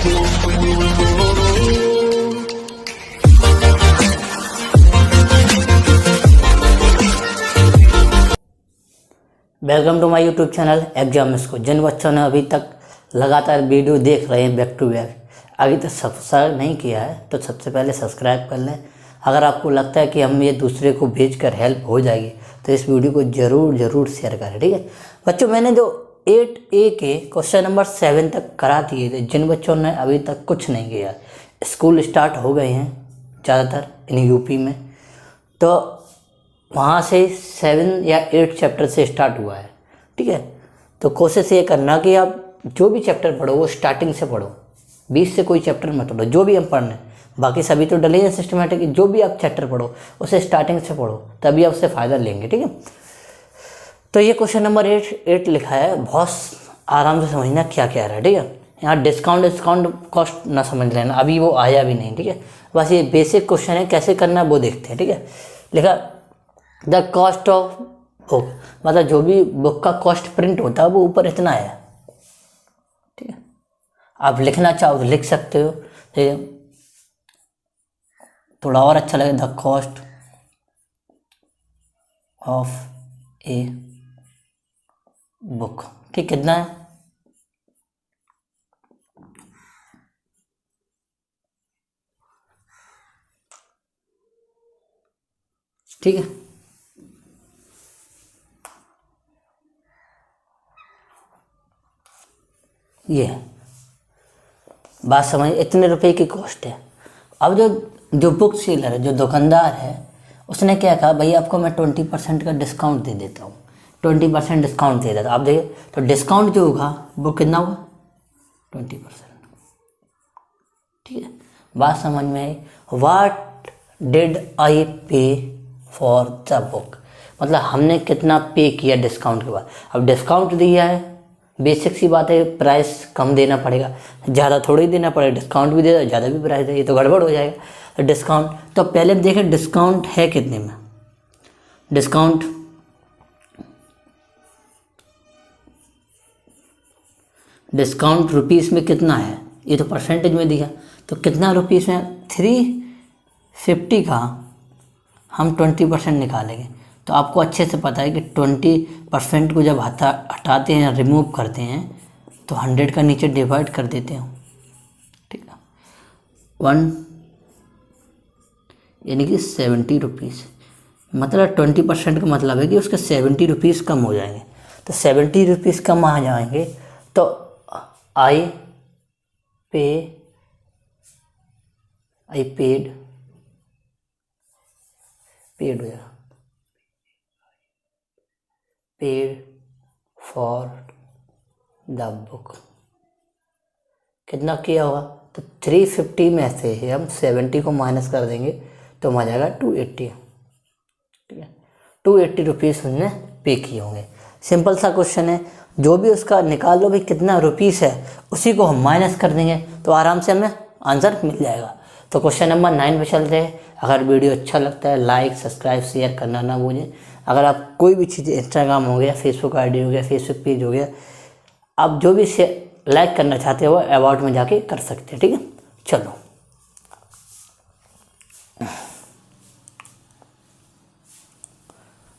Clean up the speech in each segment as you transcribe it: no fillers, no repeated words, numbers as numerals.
Welcome to my YouTube channel exam school. जिन बच्चों ने अभी तक लगातार वीडियो देख रहे हैं बैक टू बैक, अभी तक सब्सक्राइब नहीं किया है तो सबसे पहले सब्सक्राइब कर लें। अगर आपको लगता है कि हम ये दूसरे को भेज कर हेल्प हो जाएगी तो इस वीडियो को ज़रूर शेयर करें, ठीक है बच्चों। मैंने जो 8A के क्वेश्चन नंबर 7 तक करा दिए थे, जिन बच्चों ने अभी तक कुछ नहीं किया, स्कूल स्टार्ट हो गए हैं ज़्यादातर इन यूपी में, तो वहाँ से 7 या 8 चैप्टर से स्टार्ट हुआ है, ठीक है। तो कोशिश ये करना कि आप जो भी चैप्टर पढ़ो वो स्टार्टिंग से पढ़ो, 20 से कोई चैप्टर मत पढ़ो। जो भी हम पढ़ने, बाकी सभी तो डले हैं सिस्टमेटिक, जो भी आप चैप्टर पढ़ो उसे स्टार्टिंग से पढ़ो, तभी आप उससे फ़ायदा लेंगे, ठीक है। तो ये क्वेश्चन नंबर 8 लिखा है, बहुत आराम से समझना क्या क्या रहा है, ठीक है। यहाँ डिस्काउंट कॉस्ट ना समझ लेना, अभी वो आया भी नहीं, ठीक है। बस ये बेसिक क्वेश्चन है, कैसे करना वो देखते हैं, ठीक है। लिखा द कॉस्ट ऑफ बुक, मतलब जो भी बुक का कॉस्ट प्रिंट होता है वो ऊपर इतना है, ठीक है। आप लिखना चाहो तो लिख सकते हो, थोड़ा और अच्छा लगे। The cost of a book, ठीक, कितना है, ठीक है। ये बात समझ, इतने रुपए की कॉस्ट है। अब जो बुक सेलर है, जो दुकानदार है, उसने क्या कहा, भाई आपको मैं 20% का डिस्काउंट दे देता हूँ, 20% डिस्काउंट दे देता हूँ। आप देखिए तो डिस्काउंट जो होगा वो कितना होगा, 20%, ठीक है। बात समझ में आई। वाट डिड आई पे फॉर द बुक, मतलब हमने कितना पे किया डिस्काउंट के बाद। अब डिस्काउंट दिया है, बेसिक सी बात है, प्राइस कम देना पड़ेगा, ज़्यादा थोड़ी देना पड़ेगा। डिस्काउंट भी दे दो, ज़्यादा भी प्राइस दे, ये तो गड़बड़ हो जाएगा। तो डिस्काउंट, तो पहले देखें डिस्काउंट है कितने में। डिस्काउंट रुपीस में कितना है, ये तो परसेंटेज में दिया, तो कितना रुपीस में, 350 का हम 20% निकालेंगे। तो आपको अच्छे से पता है कि 20% को जब हटाते हैं, रिमूव करते हैं, तो 100 का नीचे डिवाइड कर देते हैं, ठीक है। 1 यानी कि 70 रुपीज़, मतलब 20% का मतलब है कि उसके 70 रुपीज़ कम हो जाएंगे। तो 70 रुपीज़ कम आ जाएंगे तो आई पेड हो जाएगा, पेड फॉर द बुक। कितना किया होगा, तो 350 में से हम 70 को माइनस कर देंगे तो आ जाएगा 280, ठीक है। 280 रुपीज़ उसने पे किए होंगे। सिंपल सा क्वेश्चन है, जो भी उसका निकाल लो भाई कितना रुपीस है, उसी को हम माइनस कर देंगे तो आराम से हमें आंसर मिल जाएगा। तो क्वेश्चन नंबर 9 पे चलते हैं। अगर वीडियो अच्छा लगता है लाइक सब्सक्राइब शेयर करना ना भूलें। अगर आप कोई भी चीज़, इंस्टाग्राम हो गया, फेसबुक आईडी हो गया, फेसबुक पेज हो गया, आप जो भी लाइक करना चाहते हो अबाउट में जाके कर सकते हैं, ठीक है। चलो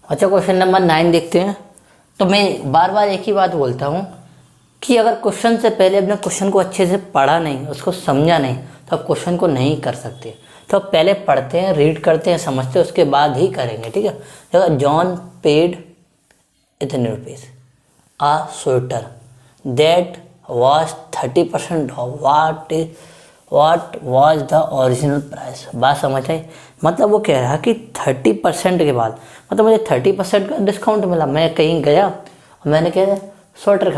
अच्छा, क्वेश्चन नंबर 9 देखते हैं। तो मैं बार बार एक ही बात बोलता हूँ कि अगर क्वेश्चन से पहले अपने क्वेश्चन को अच्छे से पढ़ा नहीं, उसको समझा नहीं, तो आप क्वेश्चन को नहीं कर सकते। तो आप पहले पढ़ते हैं, रीड करते हैं, समझते हैं, उसके बाद ही करेंगे, ठीक है। जैसे जॉन पेड इतने rupees a sweater that was 30% off, what was the original price. बात समझ आई, मतलब वो कह रहा कि 30% के बाद, मतलब मुझे 30% का डिस्काउंट मिला। मैं कहीं गया और मैंने क्या स्वेटर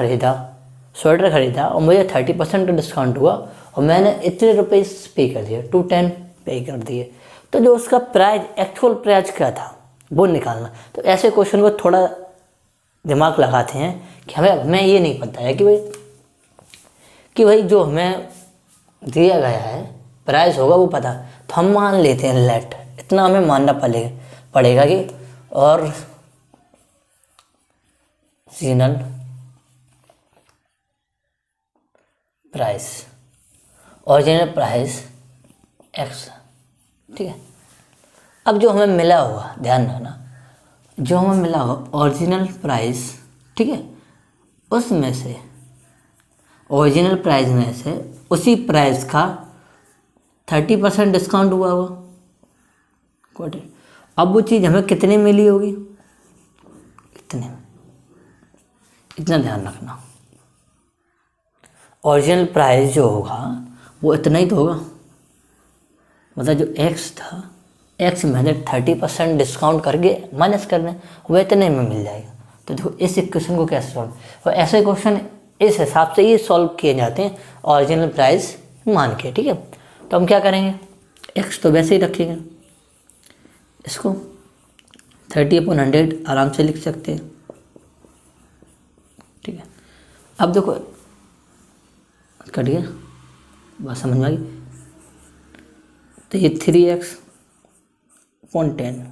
खरीदा और मुझे 30% का डिस्काउंट हुआ और मैंने इतने रुपये पे कर दिए, 210 पे कर दिए। तो जो उसका प्राइस, एक्चुअल प्राइस क्या था वो निकालना। तो ऐसे क्वेश्चन को थोड़ा दिमाग लगाते हैं कि हमें ये नहीं पता है कि भाई जो हमें दिया गया है प्राइस होगा वो पता, तो हम मान लेते हैं लेट, इतना हमें मानना पड़ेगा कि और original price original price x, ठीक है। अब जो हमें मिला हुआ, ध्यान रखना, जो हमें मिला हुआ ओरिजिनल प्राइस, ठीक है, उसमें से ओरिजिनल प्राइस में से उसी प्राइस का 30% डिस्काउंट हुआ हुआ क्वार्टर। अब वो चीज़ हमें कितने मिली होगी, इतने, इतना ध्यान रखना। ओरिजिनल प्राइस जो होगा वो इतना ही तो होगा, मतलब जो एक्स था, एक्स में 30% डिस्काउंट करके माइनस कर दें, वो इतने में मिल जाएगा। तो देखो इस इक्वेशन को कैसे सॉल्व, और ऐसे क्वेश्चन इस हिसाब से ही सॉल्व किए जाते हैं ओरिजिनल प्राइस मान के, ठीक है। तो हम क्या करेंगे, एक्स तो वैसे ही रखेंगे, इसको 30/100 आराम से लिख सकते हैं, ठीक है। अब देखो कट गया, बात समझ में आ गई। तो ये 3x/10,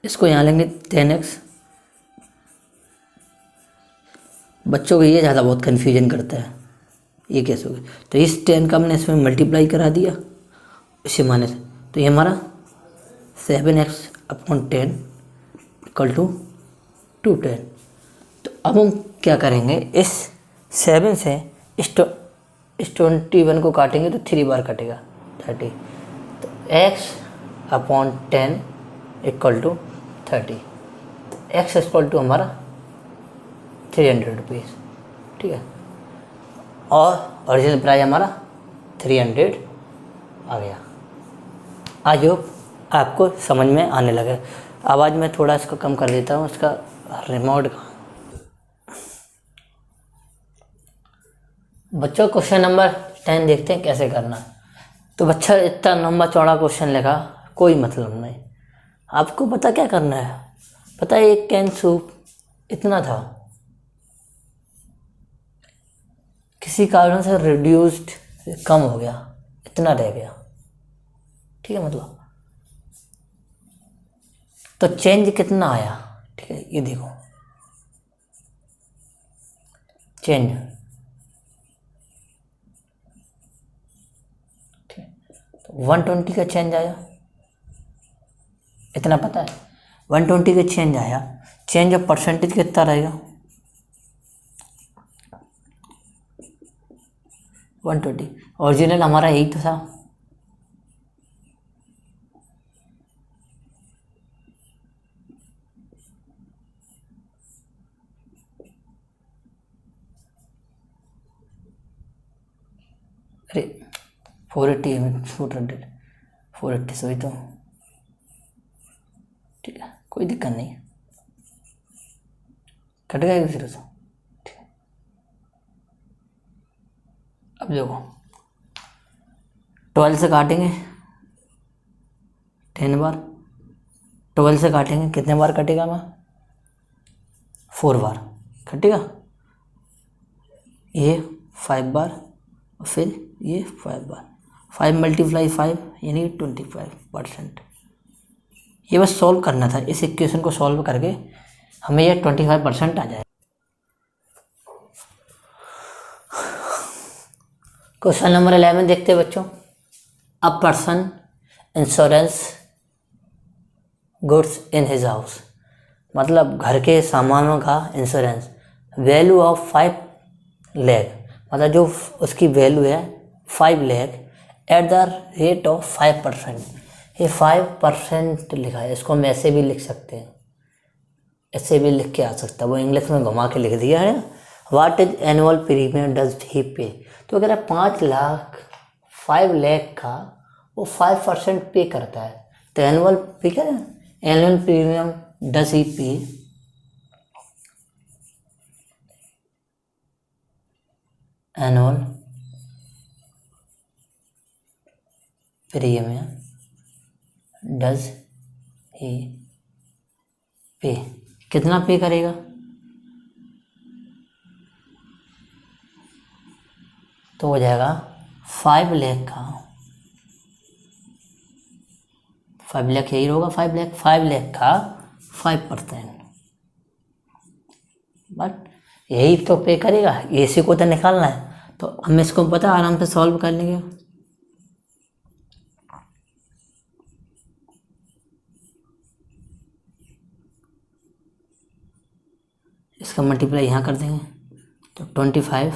इसको यहाँ लेंगे 10x। बच्चों को ये ज़्यादा बहुत कन्फ्यूजन करता है, ये कैसे हो गया। तो इस 10 का हमने इसमें मल्टीप्लाई करा दिया इसे माने से, तो ये हमारा 7x/10 इक्वल टू 210। तो अब हम क्या करेंगे, इस 7 से इस 21 को काटेंगे तो 3 बार कटेगा 30। तो x/10 इक्वल टू 30। तो x इक्वल टू हमारा 300 रुपीज़, ठीक है। और ओरिजिनल प्राइस हमारा 300 आ गया। आई होप आपको समझ में आने लगे। आवाज़ में थोड़ा इसको कम कर देता हूँ, इसका रिमोट का। बच्चों क्वेश्चन नंबर 10 देखते हैं कैसे करना है। तो बच्चा इतना लंबा चौड़ा क्वेश्चन लिखा, कोई मतलब नहीं। आपको पता क्या करना है, पता है एक कैन सूप इतना था, किसी कारण से रिड्यूस्ड कम हो गया, इतना रह गया, ठीक है। मतलब तो चेंज कितना आया, ठीक है। ये देखो चेंज, ठीक है। तो 120 का चेंज आया, इतना पता है 120 का चेंज आया। चेंज ऑफ परसेंटेज कितना रहेगा, 120। ओरिजिनल हमारा यही तो था, अरे 480 में 480 सही तो, ठीक है, कोई दिक्कत नहीं, कट गया फिर से। अब देखो 12 से काटेंगे 10 बार, 12 से काटेंगे कितने बार कटेगा, मैं 4 बार कटेगा, ये 5 बार और फिर ये 5 बार, 5 × 5 यानी 25%। ये बस सॉल्व करना था, इस इक्वेशन को सॉल्व करके हमें ये 25% आ जाए। क्वेश्चन नंबर 11 देखते हैं बच्चों। A person insurance goods in his house, मतलब घर के सामानों का इंश्योरेंस, वैल्यू ऑफ 5 लाख, मतलब जो उसकी वैल्यू है 5 lakh, at the rate of 5%। ये 5% लिखा है, इसको हम ऐसे भी लिख सकते हैं, ऐसे भी लिख के आ सकता है, वो इंग्लिश में घुमा के लिख दिया है। What is annual premium does he पे, तो अगर 5 लाख का वो 5% पे करता है, तो एनुअल पे क्या है, एनुअल प्रीमियम डज ही पे, एनुअल प्रीमियम डज ही पे, कितना पे करेगा, तो हो जाएगा 5 लाख का, 5 लाख यही होगा, 5 लाख का 5%, बट यही तो पे करेगा, इसी को तो निकालना है। तो हम इसको पता आराम से सॉल्व कर लेंगे। इसका मल्टीप्लाई यहाँ कर देंगे तो 25,000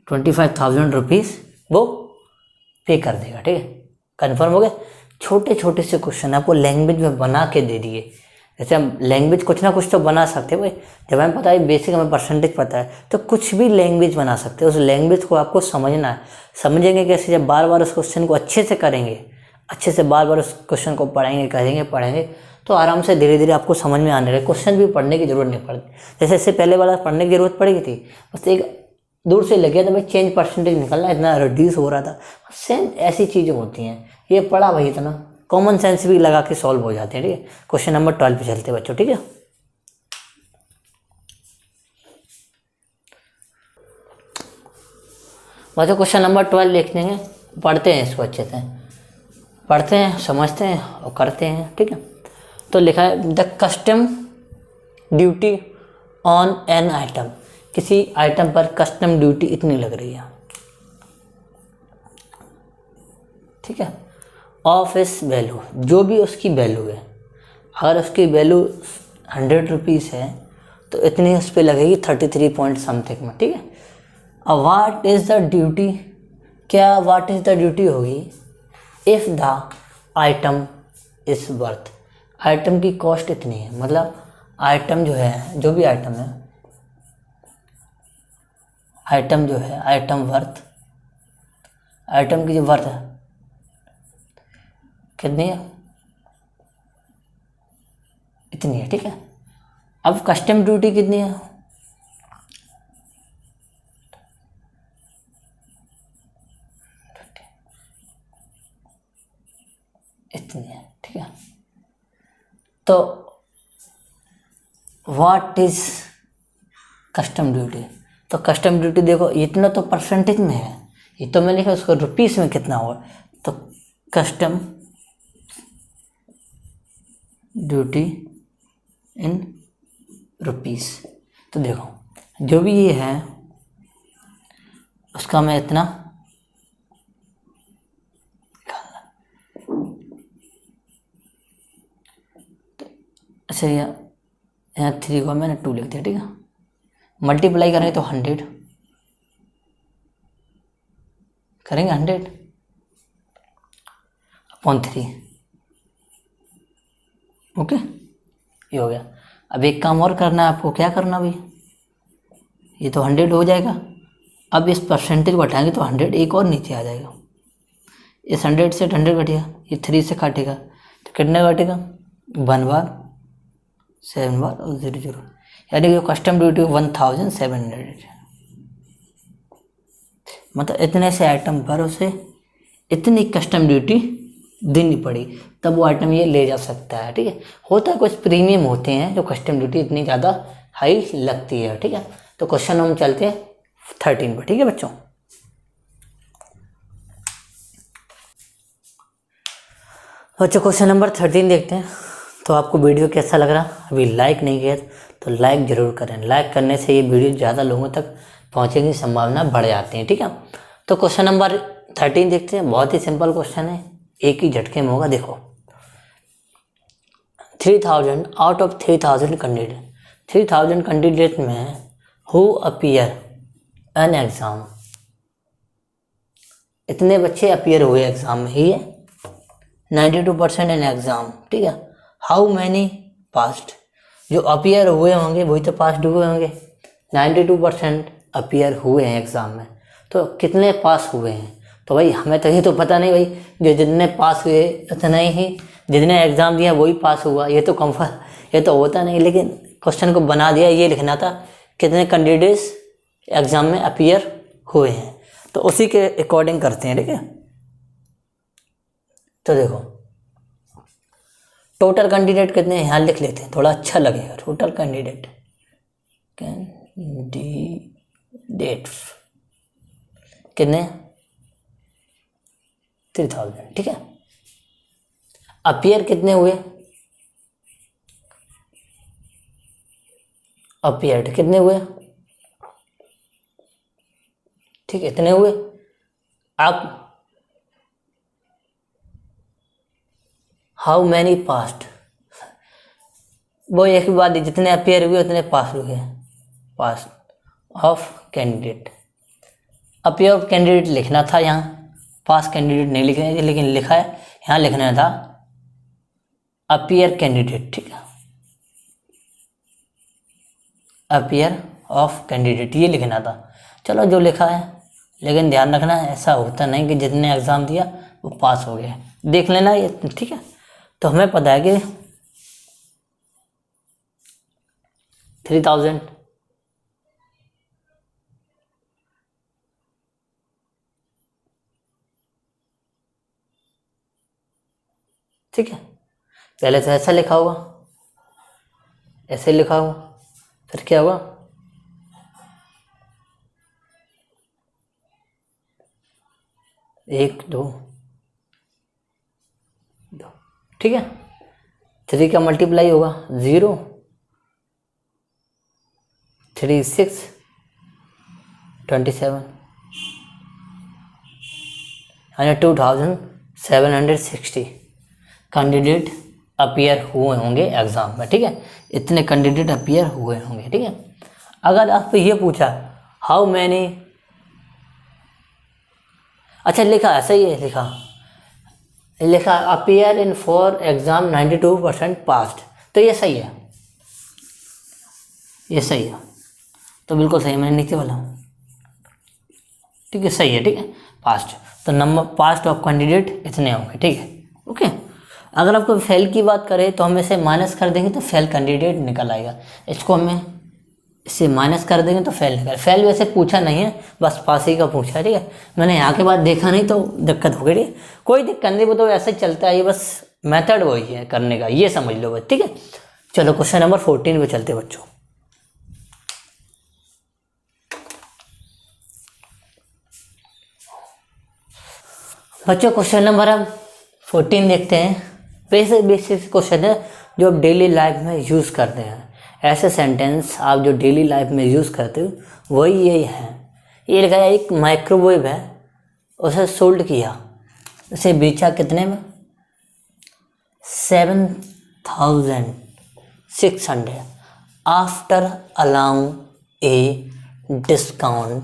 25,000 रुपीज़ वो पे कर देगा। ठीक है, कन्फर्म हो गया। छोटे छोटे से क्वेश्चन आपको लैंग्वेज में बना के दे दिए। जैसे हम लैंग्वेज कुछ ना कुछ तो बना सकते हैं भाई, जब हमें पता है बेसिक, हमें परसेंटेज पता है, तो कुछ भी लैंग्वेज बना सकते हैं। उस लैंग्वेज को आपको समझना है। समझेंगे कैसे? जब बार बार उस क्वेश्चन को अच्छे से करेंगे, अच्छे से बार बार उस क्वेश्चन को पढ़ेंगे तो आराम से धीरे धीरे आपको समझ में आने लगे। क्वेश्चन भी पढ़ने की जरूरत नहीं पड़ती। जैसे इससे पहले वाला पढ़ने की जरूरत पड़ेगी थी, बस एक दूर से लग गया तो भाई चेंज परसेंटेज निकलना, इतना रिड्यूस हो रहा था। सेम ऐसी चीज़ें होती हैं। ये पढ़ा भाई इतना, कॉमन सेंस भी लगा के सॉल्व हो जाते हैं। ठीक है, क्वेश्चन नंबर 12 पे चलते हैं बच्चों। ठीक है, बच्चों क्वेश्चन नंबर 12 लिख देंगे, पढ़ते हैं इसको अच्छे से, पढ़ते हैं, समझते हैं और करते हैं। ठीक है, तो लिखा है the custom duty on an item, किसी आइटम पर कस्टम ड्यूटी इतनी लग रही है। ठीक है, ऑफ इस वैल्यू, जो भी उसकी वैल्यू है, अगर उसकी वैल्यू 100 रुपीज़ है तो इतनी उस पर लगेगी 33 पॉइंट समथिंग में। ठीक है, अब वाट इज़ द ड्यूटी, क्या वाट इज़ द ड्यूटी होगी if the item is worth, item की कॉस्ट इतनी है, मतलब आइटम जो है, जो भी आइटम है, आइटम जो है, आइटम वर्थ, आइटम की जो वर्थ है कितनी है, इतनी है। ठीक है, अब कस्टम ड्यूटी कितनी है, इतनी है। ठीक है, तो व्हाट इज कस्टम ड्यूटी, तो कस्टम ड्यूटी देखो इतना तो परसेंटेज में है, ये तो मैंने लिखा, उसको रुपीस में कितना हुआ, तो कस्टम ड्यूटी इन रुपीस, तो देखो जो भी ये है उसका मैं इतना अच्छा, यहाँ 3 को मैंने 2 लिख दिया। ठीक है, मल्टीप्लाई करेंगे तो 100 करेंगे, 100 अपॉन 3। ओके, ये हो गया। अब एक काम और करना है आपको, क्या करना भाई, ये तो 100 हो जाएगा। अब इस परसेंटेज को हटाएंगे तो 100 एक और नीचे आ जाएगा। इस 100 से 100 घटेगा, ये 3 से काटेगा तो कितना घटेगा, 1 बार, 7 बार और 0 यानी कि कस्टम ड्यूटी 1700, मतलब इतने से आइटम पर उसे इतनी कस्टम ड्यूटी देनी पड़ी, तब वो आइटम ये ले जा सकता है। ठीक है, होता है कुछ प्रीमियम होते हैं जो कस्टम ड्यूटी इतनी ज़्यादा हाई लगती है। ठीक है, तो क्वेश्चन हम चलते हैं 13 पर। ठीक है बच्चों, क्वेश्चन नंबर 13 देखते हैं। तो आपको वीडियो कैसा लग रहा, अभी लाइक नहीं किया तो लाइक ज़रूर करें, लाइक करने से ये वीडियो ज़्यादा लोगों तक पहुँचने की संभावना बढ़ जाती है। ठीक है, तो क्वेश्चन नंबर 13 देखते हैं। बहुत ही सिंपल क्वेश्चन है, एक ही झटके में होगा। देखो 3000 आउट ऑफ 3000 कैंडिडेट, 3000 कैंडिडेट में हु अपीयर एन एग्ज़ाम, इतने बच्चे अपीयर हुए एग्ज़ाम में, ही है 92% इन एग्ज़ाम। ठीक है, हाउ मैनी पास्ड, जो अपीयर हुए होंगे वही तो पास्ड हुए होंगे। 92% अपीयर हुए हैं एग्ज़ाम में, तो कितने पास हुए हैं, तो भाई हमें तो ये तो पता नहीं भाई, जो जितने पास हुए उतना ही, जितने एग्ज़ाम दिया वही पास हुआ, ये तो कंफर्म, ये तो होता नहीं। लेकिन क्वेश्चन को बना दिया, ये लिखना था कितने कैंडिडेट्स एग्ज़ाम में अपीयर हुए हैं, तो उसी के अकॉर्डिंग करते हैं। ठीक है, तो देखो टोटल कैंडिडेट कितने यहाँ लिख लेते हैं, थोड़ा अच्छा लगेगा। टोटल कैंडिडेट कितने, 3000। ठीक है, अपीयर कितने हुए, अपीयर्ड कितने हुए, ठीक है इतने हुए। अब हाउ मैनी पास्ट, वो एक ही बात है, जितने अपीयर हुए उतने पास हुए, pass of candidate. Appear of candidate लिखना था यहाँ, पास कैंडिडेट नहीं लिखना है, लेकिन लिखा है यहाँ, लिखना था अपीयर कैंडिडेट, ठीक है अपीयर ऑफ कैंडिडेट ये लिखना था। चलो जो लिखा है, लेकिन ध्यान रखना ऐसा होता नहीं कि जितने एग्ज़ाम दिया वो पास हो गए, देख लेना ये, ठीक है। तो हमें पता है कि 3000, ठीक है पहले तो ऐसा लिखा होगा, ऐसे लिखा होगा, फिर क्या हुआ 1 2 2, ठीक है 3 का मल्टीप्लाई होगा 0 3 6 27 यानी 2760 कैंडिडेट अपीयर हुए होंगे एग्ज़ाम में, ठीक है इतने कैंडिडेट अपीयर हुए होंगे, ठीक है। अगर आपको ये पूछा हाउ मैनी, अच्छा लिखा सही है, लिखा appear in for exam 92% passed, तो ये सही है, ये सही है, तो बिल्कुल सही मैंने नीचे वाला, ठीक है सही है, ठीक है पास्ट, तो नंबर पास्ट ऑफ कैंडिडेट इतने होंगे, ठीक है ओके। अगर आपको फेल की बात करें तो हम इसे माइनस कर देंगे तो फेल कैंडिडेट निकल आएगा, इसको हमें इसे माइनस कर देंगे तो फेल निकल, फेल वैसे पूछा नहीं है, बस पास ही का पूछा है, ठीक है मैंने यहाँ के बाद देखा नहीं तो दिक्कत हो गई, ठीक है कोई दिक्कत नहीं, वो तो ऐसे ही चलता है, ये बस मेथड वही है करने का, ये समझ लो बस, ठीक है। चलो क्वेश्चन नंबर 14 पे चलते बच्चों। बच्चों क्वेश्चन नंबर हम 14 देखते हैं। बेसिक क्वेश्चन है जो आप डेली लाइफ में यूज़ करते हैं, ऐसे सेंटेंस आप जो डेली लाइफ में यूज़ करते हो वही यही है। ये लिखा है एक माइक्रोवेव है, उसे सोल्ड किया, उसे बेचा कितने में 7600 after allowing a discount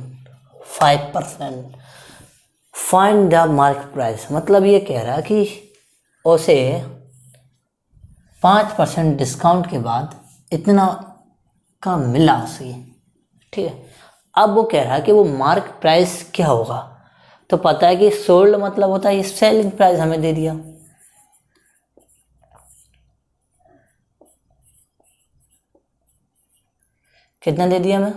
5%, find the market price. मतलब ये कह रहा है कि उसे 5% डिस्काउंट के बाद इतना का मिला उसे, ठीक है। अब वो कह रहा है कि वो मार्केट प्राइस क्या होगा, तो पता है कि सोल्ड मतलब होता है सेलिंग प्राइस हमें दे दिया, कितना दे दिया हमें,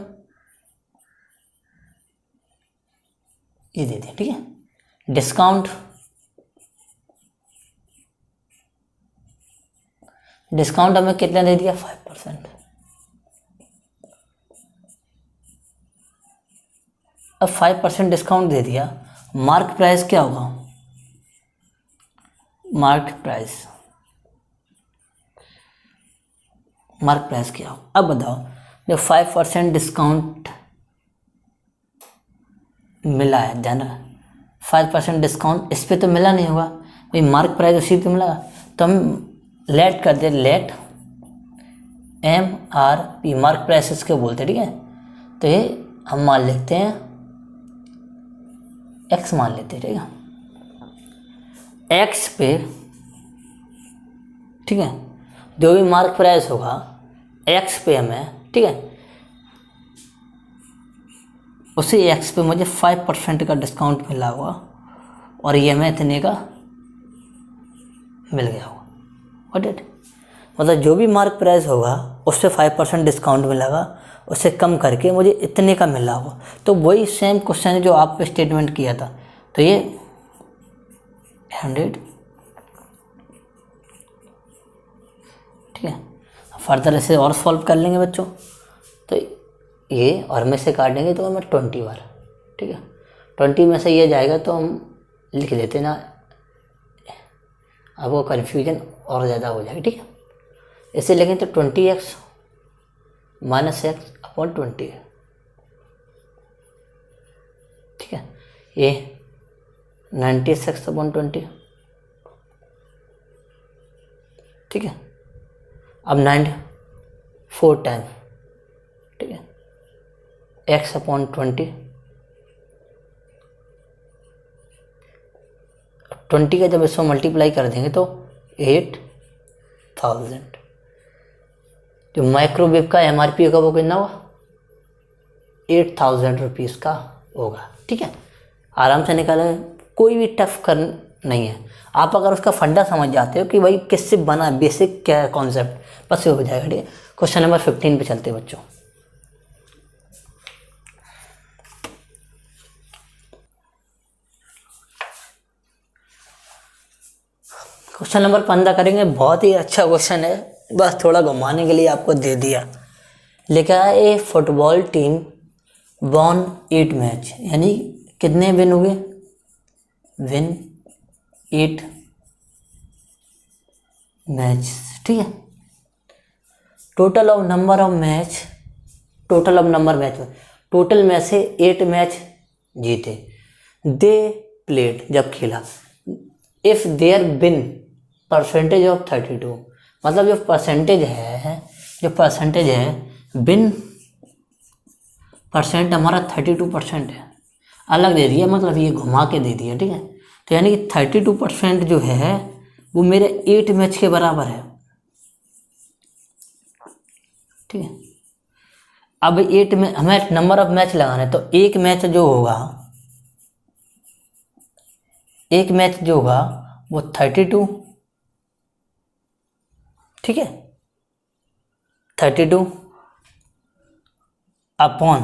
ये दे दिया, ठीक है। डिस्काउंट हमें कितना दे दिया 5%। अब 5% डिस्काउंट दे दिया, मार्क प्राइस क्या होगा, मार्क प्राइस क्या होगा। अब बताओ जो 5% डिस्काउंट मिला है, ध्यान रखना 5% डिस्काउंट इस पर तो मिला नहीं होगा भाई, मार्क प्राइस उसी पे मिला, तो हम लेट कर दे, लेट MRP मार्क प्राइस इसके बोलते हैं, ठीक है। तो ये हम मान लेते हैं X मान लेते हैं, ठीक है X पे, ठीक है जो भी मार्क प्राइस होगा X पे हमें, ठीक है उसी X पे मुझे 5% का डिस्काउंट मिला होगा और ये हमें इतने का मिल गया होगा, व्हाट इट, मतलब जो भी मार्क प्राइस होगा उस पर 5% डिस्काउंट मिलेगा, उससे कम करके मुझे इतने का मिला होगा। तो वही सेम क्वेश्चन है जो आप पे स्टेटमेंट किया था, तो ये 100, ठीक है। फर्दर इसे और सॉल्व कर लेंगे बच्चों, तो ये और में से काटेंगे तो हमें 20 बार, ठीक है 20 में से ये जाएगा तो हम लिख देते ना, अब वो कन्फ्यूजन और ज़्यादा हो जाएगी, ठीक है। इसे लिखें तो 20x -x/20, ठीक है। ये 96/20, ठीक है। अब 4 टाइम, ठीक है, x/20, 20 का जब इसको मल्टीप्लाई कर देंगे तो 8000। जो माइक्रोवेव का MRP होगा वो कितना होगा, 8000 रुपीज़ का होगा, ठीक है। आराम से निकाले, कोई भी टफ कर नहीं है। आप अगर उसका फंडा समझ जाते हो कि भाई किससे बना, बेसिक क्या है कॉन्सेप्ट, बस ये हो जाएगा, ठीक है। क्वेश्चन नंबर 15 पे चलते हैं बच्चों। क्वेश्चन नंबर 15 करेंगे। बहुत ही अच्छा क्वेश्चन है, बस थोड़ा घुमाने के लिए आपको दे दिया। लिखा है a football team won 8 match, यानी कितने विन हुए, विन 8 मैच, ठीक है। Total of number match total में से 8 मैच जीते। दे प्लेड, जब खेला, if there been percentage of 32, मतलब जो परसेंटेज है बिन परसेंट हमारा 32% है, अलग दे दिया, मतलब ये घुमा के दे दिया, ठीक है। तो यानी कि 32% जो है वो मेरे 8 मैच के बराबर है, ठीक है। अब 8 में हमें नंबर ऑफ मैच लगाना है, तो एक मैच जो होगा वो 32, ठीक है, 32 अपॉन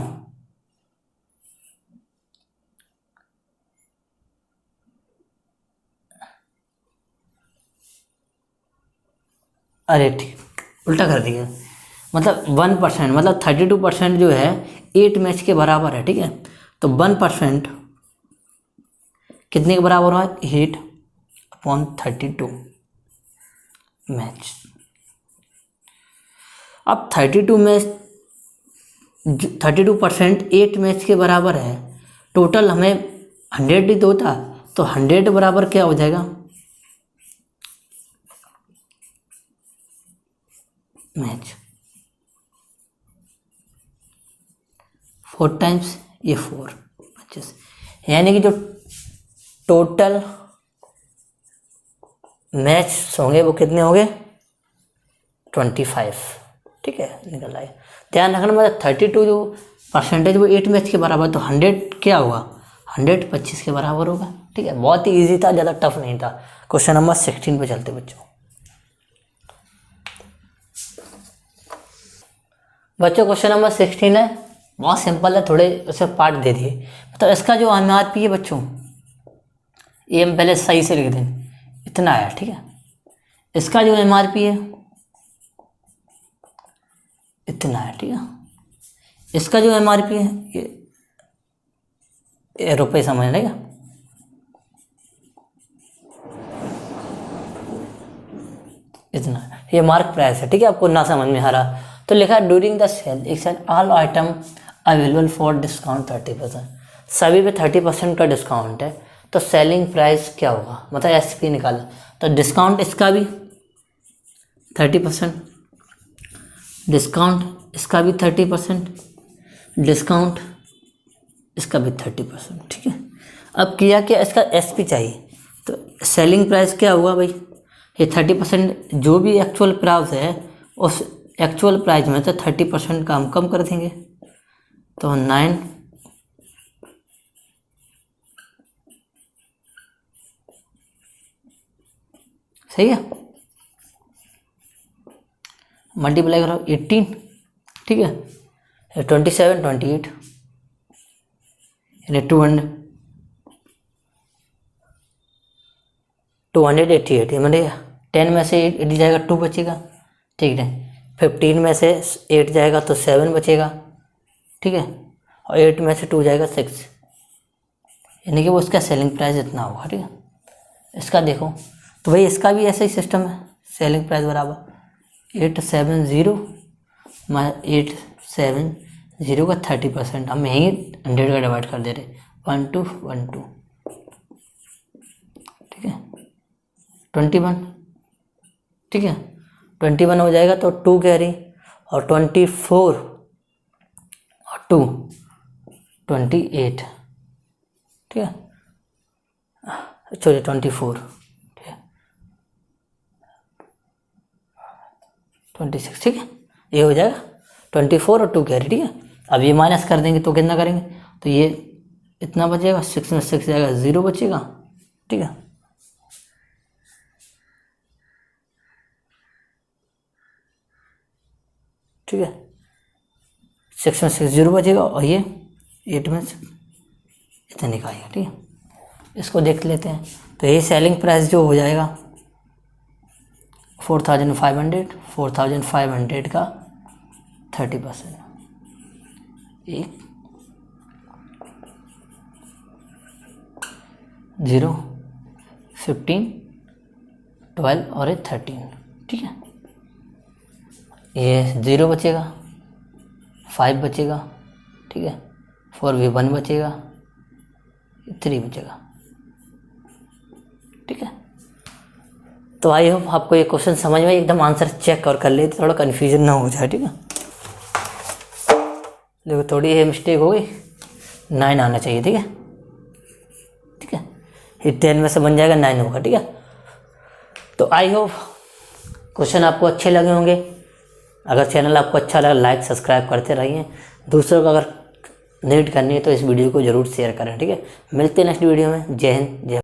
अरे ठीक, उल्टा कर दिया, मतलब 1%, मतलब 32% जो है 8 मैच के बराबर है, ठीक है। तो 1% कितने के बराबर हुआ, 8/32 मैच। अब 32% 8 मैच के बराबर है, टोटल हमें 100 ही तो होता, तो 100 बराबर क्या हो जाएगा, मैच 4 टाइम्स, ये 4 25, यानी कि जो टोटल मैच होंगे वो कितने होंगे, 25, ठीक है, निकल आए। ध्यान रखना, मतलब 32 जो परसेंटेज वो 8 मैच के बराबर, तो 100 क्या होगा, 100 25 के बराबर होगा, ठीक है। बहुत ही ईजी था, ज़्यादा टफ नहीं था। क्वेश्चन नंबर 16 पे चलते बच्चों। क्वेश्चन नंबर 16 है, बहुत सिंपल है, थोड़े उसे पार्ट दे दिए। मतलब इसका जो MRP है बच्चों, ये हम पहले सही से लिख दें, इतना आया, ठीक है। इसका जो MRP है इतना है, ठीक है। इसका जो MRP है ये रुपये समझ लेगा, इतना है, ये मार्क प्राइस है, ठीक है। आपको ना समझ में आ रहा तो लिखा during the sale all item available for discount 30%, सभी पे 30% का डिस्काउंट है, तो सेलिंग प्राइस क्या होगा, मतलब SP निकाला, तो डिस्काउंट इसका भी 30%, डिस्काउंट इसका भी 30%, डिस्काउंट इसका भी 30%, ठीक है। अब किया क्या, इसका SP चाहिए, तो सेलिंग प्राइस क्या हुआ भाई, ये 30%, जो भी एक्चुअल प्राइस है उस एक्चुअल प्राइस में से 30% का हम कम कर देंगे, तो 9 सही है, मल्टीप्लाई करो 18, ठीक है, 27 28, यानी 288, मतलब 10 में से 8 जाएगा, 2 बचेगा, ठीक है। 15 में से 8 जाएगा तो 7 बचेगा, ठीक है, और 8 में से 2 जाएगा 6, यानी कि वो उसका सेलिंग प्राइस इतना होगा, ठीक है। इसका देखो तो भाई इसका भी ऐसा ही सिस्टम है, सेलिंग प्राइस बराबर 870 870 का 30%, हम यहीं 100 का डिवाइड कर दे रहे, 1212, ठीक है, 21, ठीक है, 21 हो जाएगा तो 2 कैरी, और 24 और 2 28, ठीक है, सॉरी 24, ठीक है, 26, ठीक है, ये हो जाएगा 24 और 2 कैरी, ठीक है। अब ये माइनस कर देंगे तो कितना करेंगे, तो ये इतना बचेगा, 6 में 6 जाएगा, 0 बचेगा, ठीक है, ठीक है, 6 में 6 0 बचेगा, और ये 8 में इतना निकालेगा, ठीक है। इसको देख लेते हैं, तो ये सेलिंग प्राइस जो हो जाएगा 4,500 का 30%, 1 0 15 12 और 13, ठीक है, ये 0 बचेगा, 5 बचेगा, ठीक है, 4 भी 1 बचेगा, 3 बचेगा, ठीक है। तो आई होप आपको ये क्वेश्चन समझ में, एकदम आंसर चेक और कर लेते, थोड़ा कन्फ्यूजन ना हो जाए, ठीक है। देखो थोड़ी ये मिस्टेक हो गई, 9 आना चाहिए, ठीक है, ठीक है, ये 10 में से बन जाएगा 9 होगा, ठीक है। तो आई होप क्वेश्चन आपको अच्छे लगे होंगे। अगर चैनल आपको अच्छा लगा, लाइक सब्सक्राइब करते रहिए। दूसरों को अगर नीड करनी है तो इस वीडियो को ज़रूर शेयर करें, ठीक है। मिलते हैं नेक्स्ट वीडियो में। जय हिंद, जय